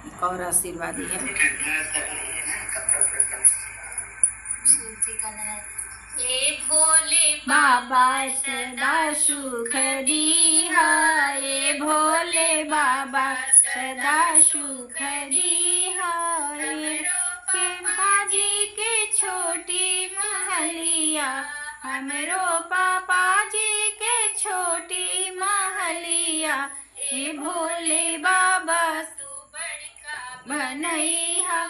एक और आशीर्वादी है। ए भोले बाबा सदा सुख दीहा, ए भोले बाबा सदा सुख दीहा। के बाजी के छोटी महलिया, हमरो पापा जी के छोटी महलिया, ए भोले बाबा तू बड़का बनैहा,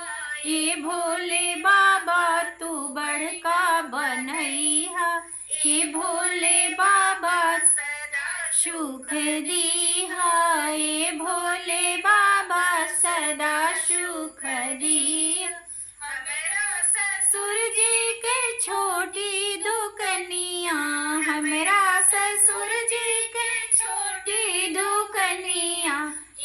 ए भोले बाबा तू बड़का बनैहा, ए भोले बाबा सदा सुख दीहा, ए भोले बाबा सदा सुख दीहा। हमरा ससुर जी के छोटी दुकनिया, हमरा ससुर जी के छोटी दुकनिया,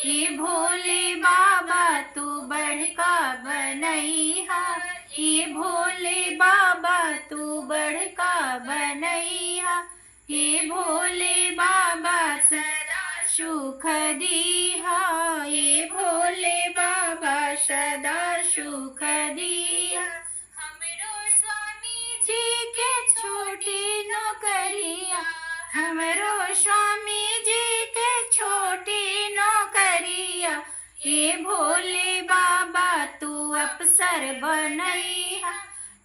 ए भोले बाबा तू बड़का बनैहा, ए भोले बाबा तू बड़का बनैहा, ए भोले बाबा सदा सुख दीहा, ए भोले बाबा सदा सुख दीहा। हमरो स्वामी जी के छोटी नौकरिया, हमरो स्वामी जी के छोटी नौकरिया, ए भोले बाबा तू अफसर बनैहा,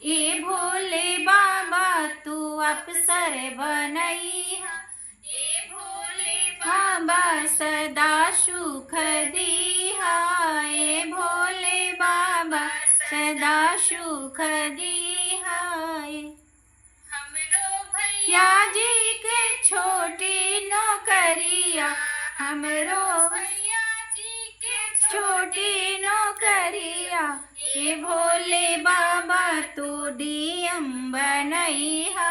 ए भोले बाबा तू अफसर बनैहा, ए भोले बाबा सदा सुख दीहा, ए भोले बाबा सदा सुख दीहा। हमरो भैया जी के छोटी नौकरिया, हमरो भैया जी के छोटी नौकरिया, ए भोले बाबा तू डीएम बनैहा,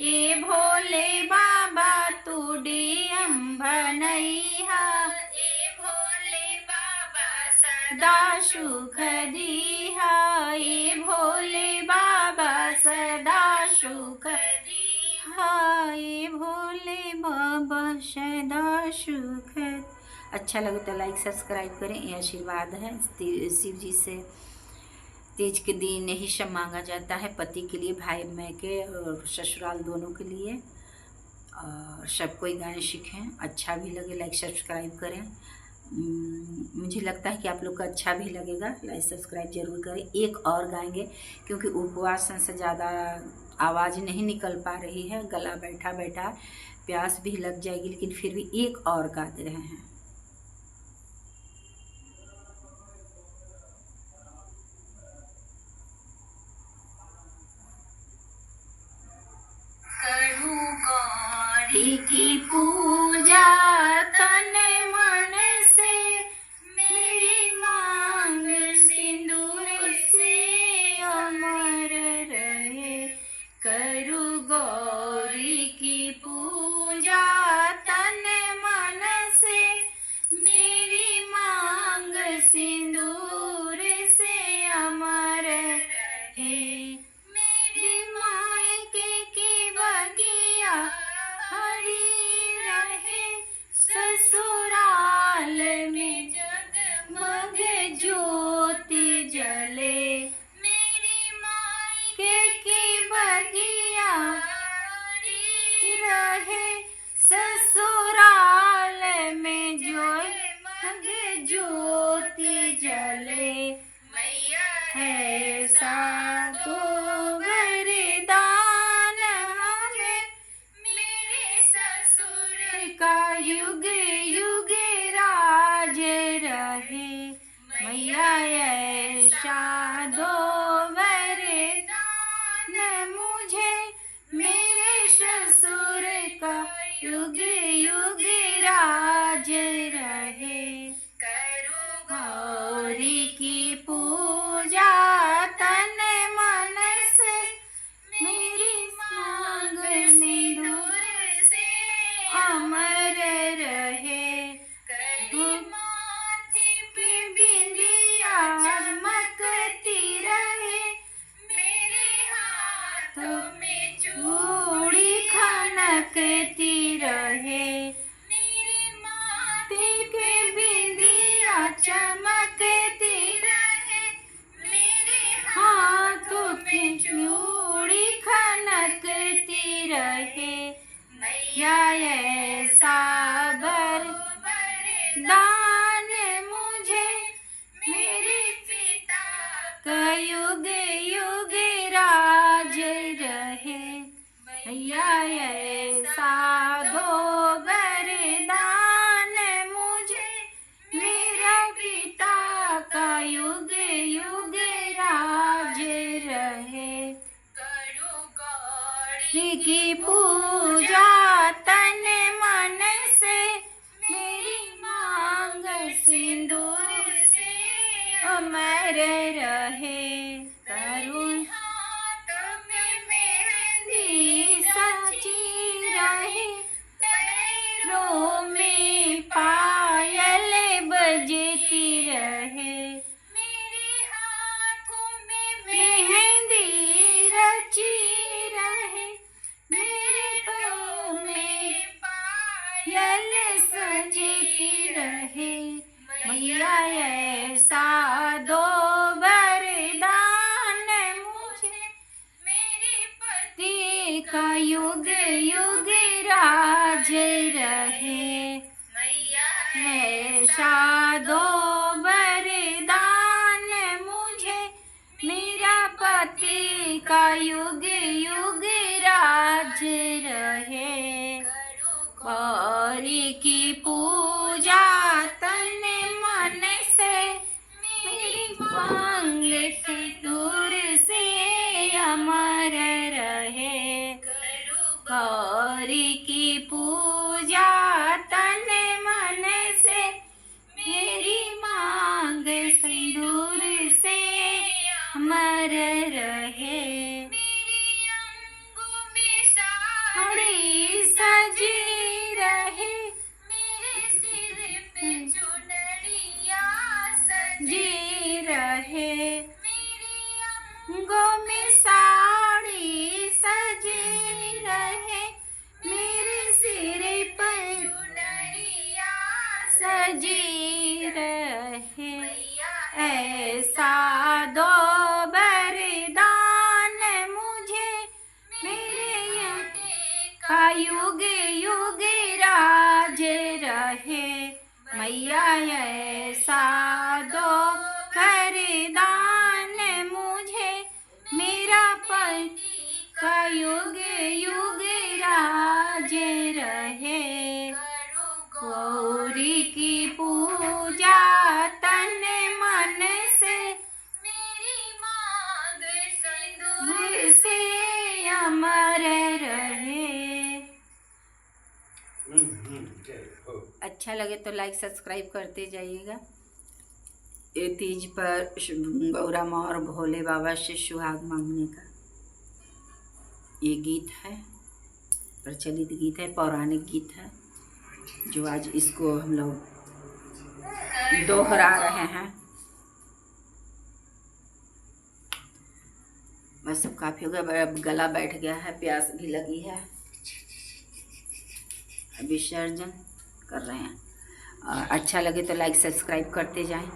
ए भोले बाबा तू डीएम बनैहा, ए भोले बाबा सदा सुख दीहा, ए भोले बाबा सदा सुख दीहा, ए भोले बाबा सदा सुख। अच्छा लगे तो लाइक सब्सक्राइब करें। ये आशीर्वाद है शिव जी से। तीज के दिन यही सब मांगा जाता है, पति के लिए, भाई मैके और ससुराल दोनों के लिए। और सब कोई गाने सीखें, अच्छा भी लगे लाइक सब्सक्राइब करें। मुझे लगता है कि आप लोग को अच्छा भी लगेगा, लाइक सब्सक्राइब जरूर करें। एक और गाएंगे क्योंकि उपवास से ज़्यादा आवाज़ नहीं निकल पा रही है, गला बैठा बैठा, प्यास भी लग जाएगी, लेकिन फिर भी एक और गा दे रहे हैं। गौरी की पूजा तन मन से, मेरी मांग सिंदूर से अमर रहे। करूँ गौरी की पूजा तन मन से, मेरी मांग सिंदूर से अमर रहे। मेरी मायके की बगिया हरी रहे, ससुराल में जगमग ज्योति जले। मेरी मायके की बगिया हरी रहे, ससुराल में जगमग ज्योति जले। मैया है साधो वरदान हमें, मेरे ससुर का युग युग राज रहे। मैया ऐसा दो वरदान मुझे, मेरे ससुर का युग युग राज रहे। करो गौरी की रहे। मैया ऐसा वरदान मुझे मेरे पिता का युग युग राज रहे। मैया ऐसा दो वरदान मुझे मेरा पिता का युग युग राज रहे। की पूजा तन मन से मेरी मांग सिंदूर से अमर रहे। करुण मेहंदी सची रहे। पैरों में पायल बजती रहे। मेरे हाथों में मेहंदी रची रहे। मेरे पैरों में पायल सजती रहे। मैया ऐसा दो वरदान मुझे मेरे पति का युग युग राज रहे। मैया ऐसा दो वरदान मुझे मेरा पति का युग युग राज रहे। गौरी की पूजा तन मन से मेरी मांग सिंदूर से अमर रहे। गौरी की पूजा तन मन से मेरी मांग सिंदूर से अमर रहे। साड़ी सजी रहे। मेरे सिर पे चुनरिया सजी रहे। मेरे अंगों में साड़ी सजी रहे। मेरे सिर पर चुनरिया सजी रहे। ऐसा दो वरदान मुझे मेरे का युग युग राज रहे। मैया ऐसा दो वरदान मुझे मेरा पति का युग युग राज रहे। गौरी की पूजा तन मन से मेरी मांग सिंदूर से अमर रहे। अच्छा लगे तो लाइक सब्सक्राइब करते जाइएगा। ये तीज पर गौरा माँ और भोले बाबा से सुहाग मांगने का ये गीत है, प्रचलित गीत है, पौराणिक गीत है, जो आज इसको हम लोग दोहरा रहे हैं। बस सब काफ़ी हो गया, गला बैठ गया है, प्यास भी लगी है, विसर्जन कर रहे हैं। और अच्छा लगे तो लाइक सब्सक्राइब करते जाएं।